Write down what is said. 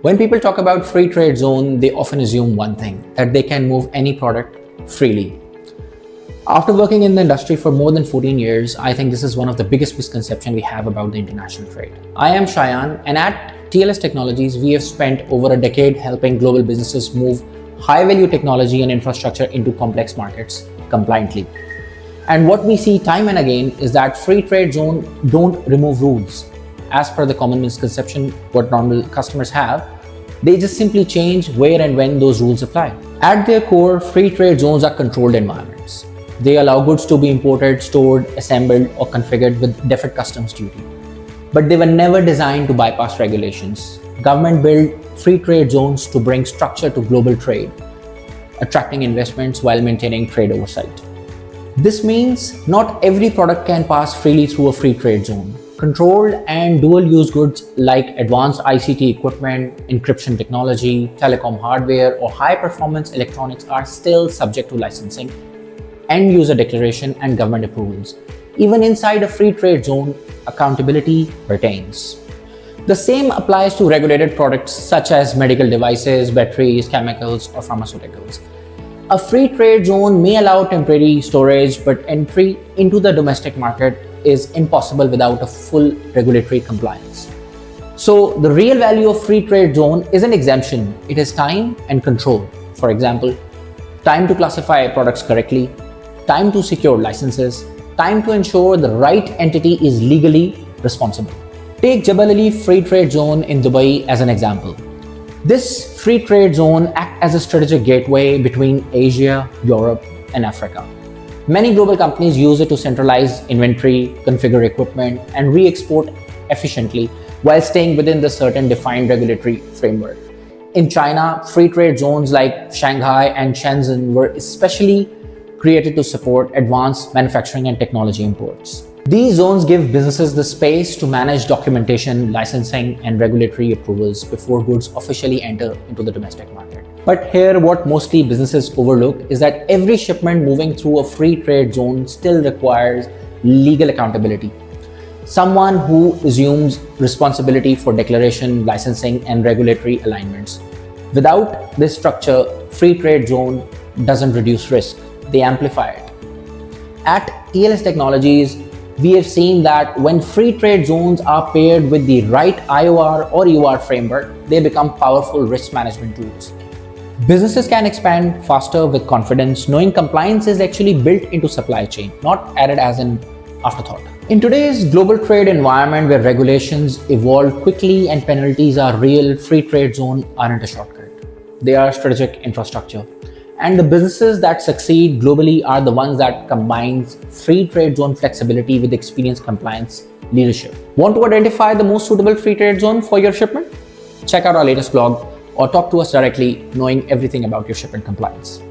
When people talk about free trade zone, they often assume one thing, that they can move any product freely. After working in the industry for more than 14 years, I think this is one of the biggest misconceptions we have about the international trade. I am Shayan, and at TLS Technologies, we have spent over a decade helping global businesses move high-value technology and infrastructure into complex markets compliantly. And what we see time and again is that free trade zone don't remove rules. As per the common misconception what normal customers have, they just simply change where and when those rules apply. At their core, free trade zones are controlled environments. They allow goods to be imported, stored, assembled, or configured with deferred customs duty. But they were never designed to bypass regulations. Government built free trade zones to bring structure to global trade, attracting investments while maintaining trade oversight. This means not every product can pass freely through a free trade zone. Controlled and dual-use goods like advanced ICT equipment, encryption technology, telecom hardware, or high-performance electronics are still subject to licensing, end-user declaration, and government approvals. Even inside a free trade zone, accountability retains. The same applies to regulated products such as medical devices, batteries, chemicals, or pharmaceuticals. A free trade zone may allow temporary storage, but entry into the domestic market is impossible without a full regulatory compliance. So the real value of free trade zone isn't exemption, it is time and control. For example, time to classify products correctly, time to secure licenses, time to ensure the right entity is legally responsible. Take Jebel free trade zone in Dubai as an example. This free trade zone acts as a strategic gateway between Asia, Europe, and Africa. Many global companies use it to centralize inventory, configure equipment, and re-export efficiently while staying within the certain defined regulatory framework. In China, free trade zones like Shanghai and Shenzhen were especially created to support advanced manufacturing and technology imports. These zones give businesses the space to manage documentation, licensing, and regulatory approvals before goods officially enter into the domestic market. But here, what mostly businesses overlook is that every shipment moving through a free trade zone still requires legal accountability. Someone who assumes responsibility for declaration, licensing, and regulatory alignments. Without this structure, free trade zone doesn't reduce risk, they amplify it. At TLS Technologies, we have seen that when free trade zones are paired with the right IOR or EOR framework, they become powerful risk management tools. Businesses can expand faster with confidence, knowing compliance is actually built into supply chain, not added as an afterthought. In today's global trade environment where regulations evolve quickly and penalties are real, free trade zones aren't a shortcut. They are strategic infrastructure. And the businesses that succeed globally are the ones that combines free trade zone flexibility with experienced compliance leadership. Want to identify the most suitable free trade zone for your shipment? Check out our latest blog or talk to us directly, knowing everything about your shipment compliance.